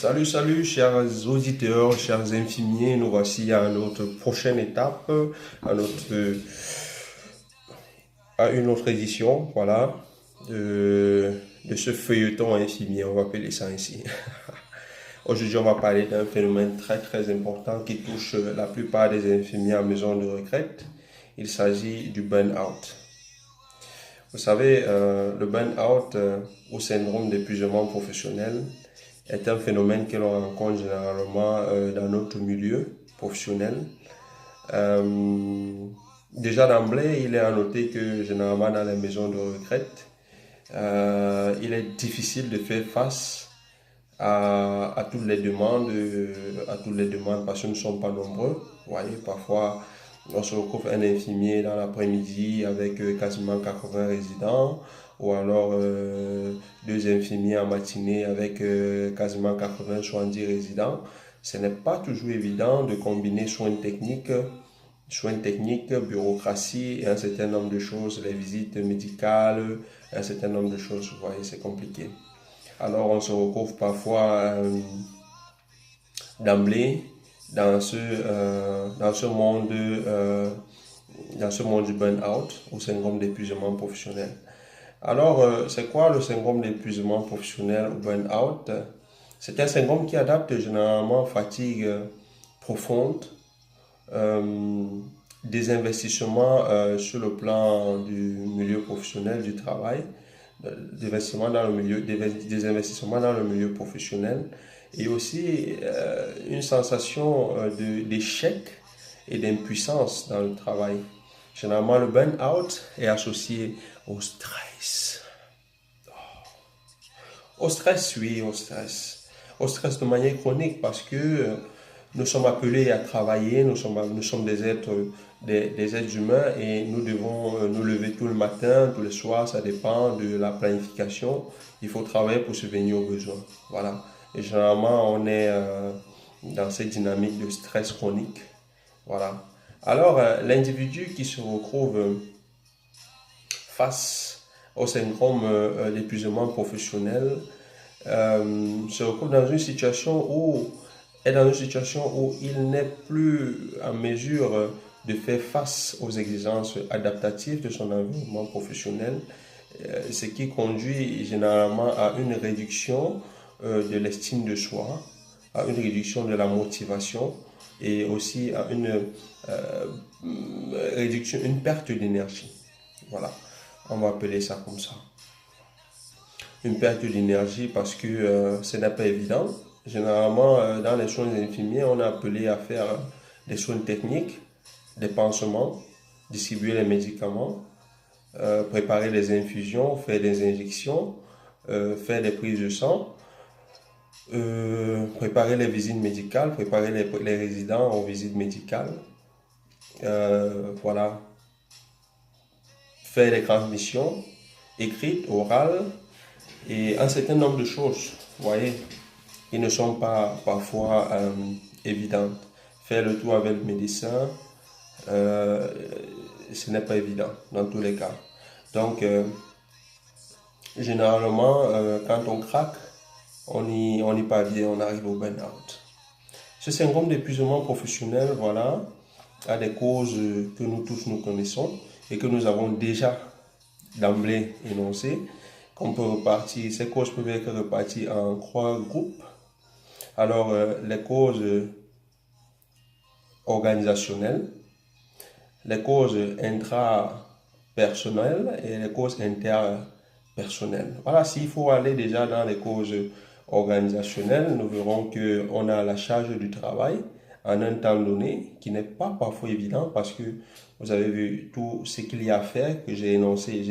Salut, chers auditeurs, chers infirmiers. Nous voici à notre prochaine étape, à une autre édition, voilà, de ce feuilleton infirmier, on va appeler ça ainsi. Aujourd'hui, on va parler d'un phénomène très important qui touche la plupart des infirmiers en maison de retraite. Il s'agit du burn-out. Vous savez, le burn-out ou syndrome d'épuisement professionnel est un phénomène que l'on rencontre généralement dans notre milieu professionnel. Euh, Déjà d'emblée, il est à noter que généralement dans les maisons de retraite, il est difficile de faire face à toutes les demandes, parce que nous ne sommes pas nombreux. Vous voyez, parfois, on se retrouve un infirmier dans l'après-midi avec quasiment 80 résidents, ou alors deux infirmiers en matinée avec quasiment 80-70 résidents. Ce n'est pas toujours évident de combiner soins techniques, bureaucratie et un certain nombre de choses, les visites médicales, un certain nombre de choses. Vous voyez, c'est compliqué. Alors on se retrouve parfois d'emblée dans ce monde du burn-out ou syndrome d'épuisement professionnel. Alors, c'est quoi le syndrome d'épuisement professionnel ou burn-out? C'est un syndrome qui adapte généralement fatigue profonde, euh, des investissements sur le plan du milieu professionnel du travail, des investissements dans le milieu professionnel et aussi une sensation d'échec et d'impuissance dans le travail. Généralement, le burn-out est associé au stress. Au stress, oui, au stress. Au stress de manière chronique parce que nous sommes appelés à travailler, nous sommes des êtres humains et nous devons nous lever tout le matin, tous les soirs, ça dépend de la planification. Il faut travailler pour subvenir aux besoins. Voilà. Et généralement, on est dans cette dynamique de stress chronique. Voilà. Alors, l'individu qui se retrouve face au syndrome d'épuisement professionnel se retrouve dans une situation où il n'est plus en mesure de faire face aux exigences adaptatives de son environnement professionnel, ce qui conduit généralement à une réduction de l'estime de soi, à une réduction de la motivation et aussi à une perte d'énergie. Voilà, on va appeler ça comme ça. Une perte d'énergie parce que ce n'est pas évident. Généralement, dans les soins infirmiers, on est appelé à faire des soins techniques, des pansements, distribuer les médicaments, préparer les infusions, faire des injections, faire des prises de sang, préparer les visites médicales, préparer les résidents aux visites médicales, voilà, faire des transmissions écrites, orales, et un certain nombre de choses, vous voyez, qui ne sont pas parfois évidentes. Faire le tour avec le médecin, ce n'est pas évident dans tous les cas. Donc, généralement, quand on craque, on y parvient, on arrive au burn-out. Ce syndrome d'épuisement professionnel, voilà, a des causes que nous tous nous connaissons et que nous avons déjà d'emblée énoncées. Ces causes peuvent être reparties en trois groupes. Alors, les causes organisationnelles, les causes intrapersonnelles et les causes interpersonnelles. Voilà, s'il faut aller déjà dans les causes organisationnelles, nous verrons qu'on a la charge du travail en un temps donné qui n'est pas parfois évident parce que vous avez vu tout ce qu'il y a à faire que j'ai énoncé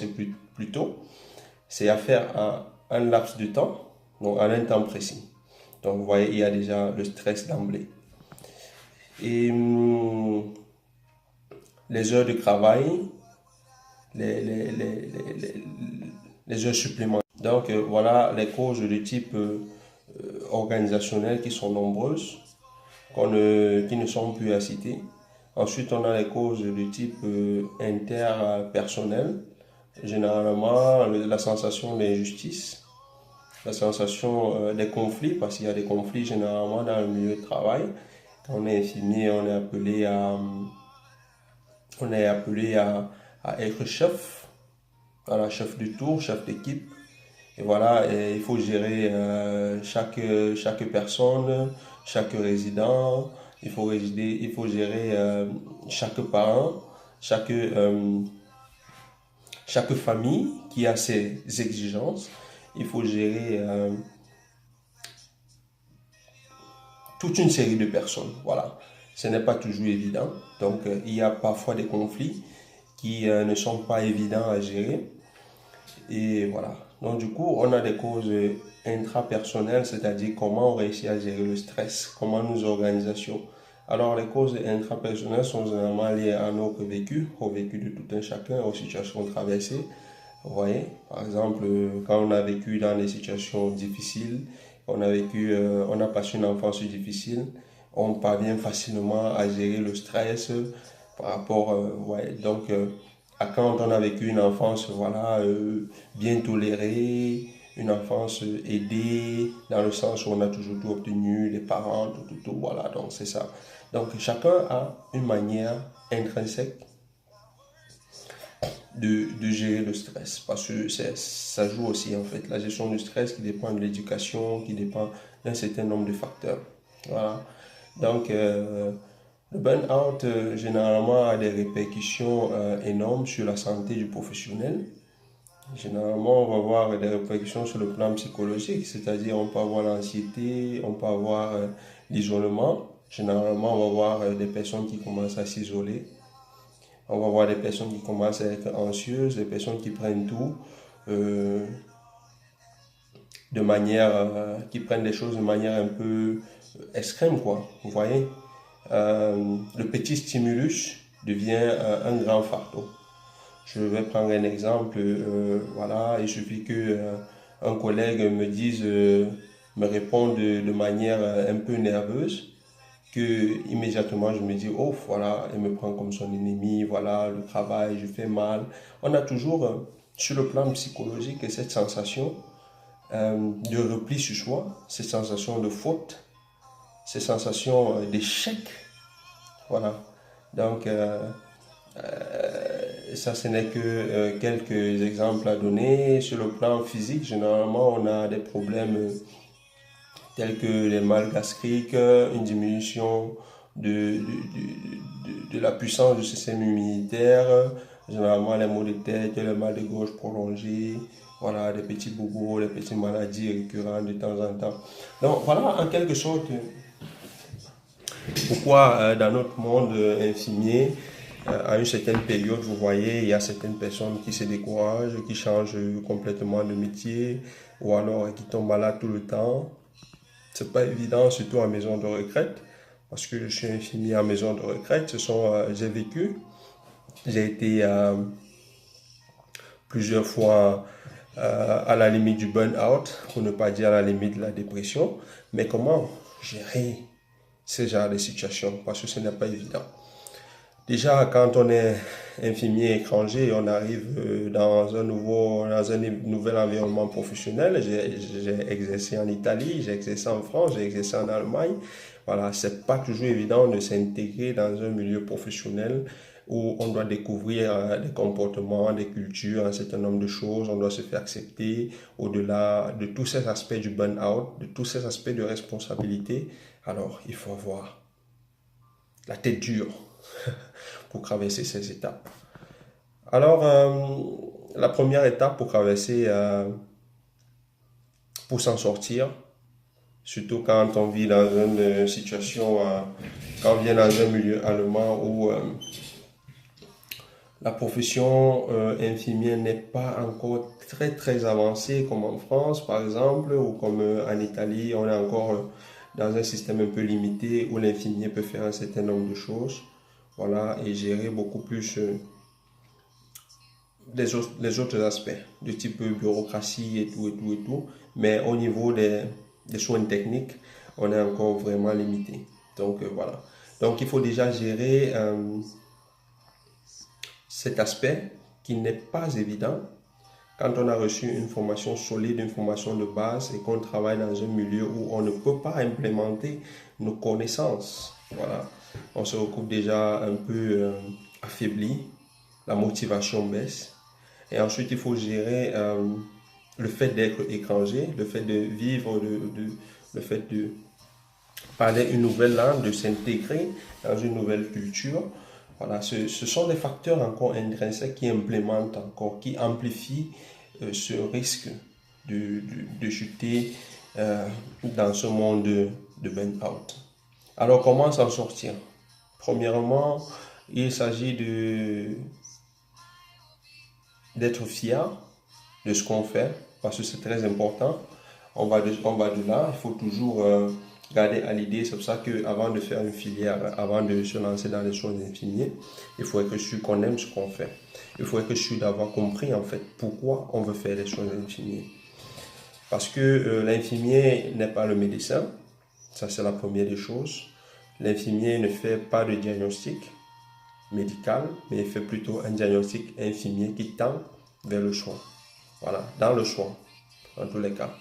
plus tôt. C'est à faire en un laps de temps, donc en un temps précis. Donc vous voyez, il y a déjà le stress d'emblée. Et les heures de travail, les heures supplémentaires. Donc voilà les causes de type organisationnel qui sont nombreuses, qui ne sont plus à citer. Ensuite, on a les causes de type interpersonnel, généralement la sensation d'injustice, la sensation des conflits, parce qu'il y a des conflits généralement dans le milieu de travail. Quand on est infirmier, on est appelé à être chef, voilà, chef de tour, chef d'équipe. Et voilà, et il faut gérer chaque personne, chaque résident, il faut gérer chaque parent, chaque famille qui a ses exigences. Il faut gérer toute une série de personnes. Voilà, ce n'est pas toujours évident. Donc, il y a parfois des conflits qui ne sont pas évidents à gérer. Et voilà. Donc, du coup, on a des causes intrapersonnelles, c'est-à-dire comment on réussit à gérer le stress, comment nous organisons. Alors, les causes intrapersonnelles sont généralement liées à notre vécu, au vécu de tout un chacun, aux situations traversées. Vous voyez, par exemple, quand on a vécu dans des situations difficiles, on a passé une enfance difficile, on parvient facilement à gérer le stress par rapport, ouais, donc, à quand on a vécu une enfance, voilà, bien tolérée, une enfance aidée, dans le sens où on a toujours tout obtenu, les parents, tout, voilà, donc c'est ça. Donc, chacun a une manière intrinsèque de gérer le stress. Parce que ça joue aussi, en fait. La gestion du stress qui dépend de l'éducation, qui dépend d'un certain nombre de facteurs. Voilà. Donc, le burn-out, généralement, a des répercussions énormes sur la santé du professionnel. Généralement, on va voir des répercussions sur le plan psychologique, c'est-à-dire on peut avoir l'anxiété, on peut avoir l'isolement. Généralement, on va voir des personnes qui commencent à s'isoler. On va voir des personnes qui commencent à être anxieuses, des personnes qui prennent tout euh, de manière, qui prennent des choses de manière un peu extrême, quoi. Vous voyez, le petit stimulus devient un grand fardeau. Je vais prendre un exemple. Voilà, il suffit que un collègue me dise, me réponde de manière un peu nerveuse, que immédiatement je me dis, oh voilà, elle me prend comme son ennemi, voilà, le travail, je fais mal. On a toujours sur le plan psychologique cette sensation de repli sur soi, cette sensation de faute, cette sensation d'échec. Voilà. Donc, ça, ce n'est que quelques exemples à donner. Sur le plan physique, généralement, on a des problèmes tels que les mal gastriques, une diminution de la puissance du système immunitaire, généralement les maux de tête, le mal de gorge prolongé, voilà, des petits bobos, des petites maladies récurrentes de temps en temps. Donc voilà en quelque sorte pourquoi dans notre monde infirmier, à une certaine période, vous voyez, il y a certaines personnes qui se découragent, qui changent complètement de métier, ou alors qui tombent malades tout le temps. C'est pas évident, surtout en maison de retraite, parce que je suis infirmier en maison de retraite. J'ai vécu, j'ai été plusieurs fois à la limite du burn-out, pour ne pas dire à la limite de la dépression. Mais comment gérer ce genre de situation? Parce que ce n'est pas évident. Déjà, quand on est infirmier étranger, on arrive dans un nouvel environnement professionnel. J'ai exercé en Italie, j'ai exercé en France, j'ai exercé en Allemagne. Voilà, c'est pas toujours évident de s'intégrer dans un milieu professionnel où on doit découvrir des comportements, des cultures, un certain nombre de choses. On doit se faire accepter au-delà de tous ces aspects du burn-out, de tous ces aspects de responsabilité. Alors, il faut avoir la tête dure pour traverser ces étapes. Alors, la première étape pour traverser, pour s'en sortir, surtout quand on vit dans une situation, quand on vient dans un milieu allemand où la profession infirmière n'est pas encore très avancée comme en France par exemple, ou comme en Italie, on est encore dans un système un peu limité où l'infirmier peut faire un certain nombre de choses, voilà, et gérer beaucoup plus les autres aspects, de type bureaucratie et tout. Mais au niveau des soins techniques, on est encore vraiment limité. Donc voilà. Donc il faut déjà gérer cet aspect qui n'est pas évident, Quand on a reçu une formation solide, une formation de base et qu'on travaille dans un milieu où on ne peut pas implémenter nos connaissances, voilà, on se retrouve déjà un peu affaibli, la motivation baisse. Et ensuite, il faut gérer le fait d'être étranger, le fait de vivre, le fait de parler une nouvelle langue, de s'intégrer dans une nouvelle culture. Voilà, ce sont des facteurs encore intrinsèques qui implémentent encore, qui amplifient ce risque de chuter dans ce monde de burn-out. Alors, comment s'en sortir? Premièrement, il s'agit d'être fier de ce qu'on fait, parce que c'est très important. On va de là, il faut toujours garder à l'idée. C'est pour ça qu'avant de faire une filière, avant de se lancer dans les choses infirmières, il faut être sûr qu'on aime ce qu'on fait. Il faut être sûr d'avoir compris en fait pourquoi on veut faire les choses infirmières. Parce que l'infirmier n'est pas le médecin, ça c'est la première des choses. L'infirmier ne fait pas de diagnostic médical, mais il fait plutôt un diagnostic infirmier qui tend vers le soin. Voilà, dans le soin, dans tous les cas.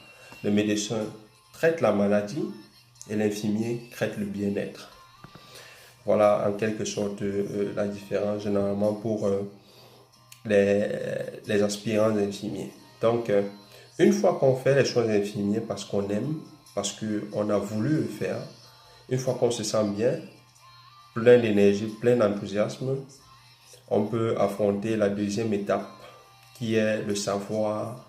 Le médecin traite la maladie et l'infirmier traite le bien-être. Voilà en quelque sorte la différence généralement pour les aspirants infirmiers. Donc, une fois qu'on fait les choses infirmières parce qu'on aime, parce qu'on a voulu le faire, une fois qu'on se sent bien, plein d'énergie, plein d'enthousiasme, on peut affronter la deuxième étape qui est le savoir-être.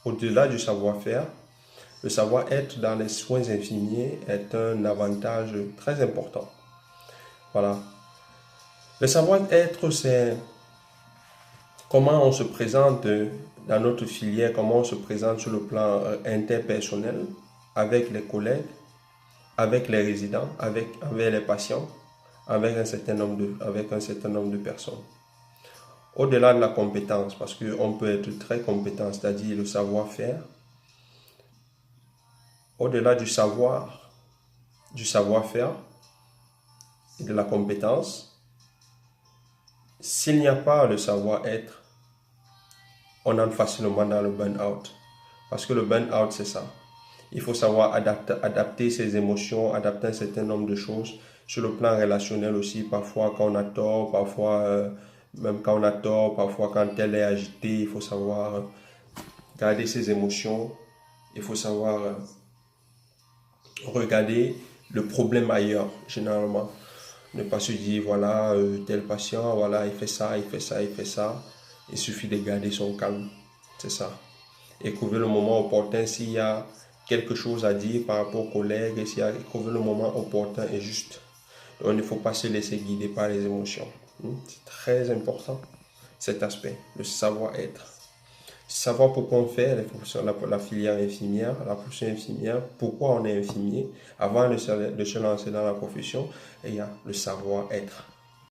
Au-delà du savoir-faire, le savoir-être dans les soins infirmiers est un avantage très important. Voilà. Le savoir-être, c'est comment on se présente dans notre filière, comment on se présente sur le plan interpersonnel avec les collègues, avec les résidents, avec les patients, avec un certain nombre de personnes. Au-delà de la compétence, parce qu'on peut être très compétent, c'est-à-dire le savoir-faire, au-delà du savoir-faire et de la compétence, s'il n'y a pas le savoir-être, on entre facilement dans le burn-out. Parce que le burn-out, c'est ça. Il faut savoir adapter ses émotions, adapter un certain nombre de choses. Sur le plan relationnel aussi, parfois quand on a tort, parfois même quand on a tort, parfois quand elle est agitée, il faut savoir garder ses émotions. Il faut savoir regarder le problème ailleurs, généralement. Ne pas se dire, voilà, tel patient, voilà, il fait ça, il fait ça, il fait ça. Il suffit de garder son calme. C'est ça. Et trouver le moment opportun s'il y a quelque chose à dire par rapport aux collègues, et s'il y a trouver le moment opportun et juste. Donc, il ne faut pas se laisser guider par les émotions. C'est très important, cet aspect, le savoir-être. Savoir pourquoi on fait la filière infirmière, la profession infirmière, pourquoi on est infirmier, avant de se lancer dans la profession, et il y a le savoir-être.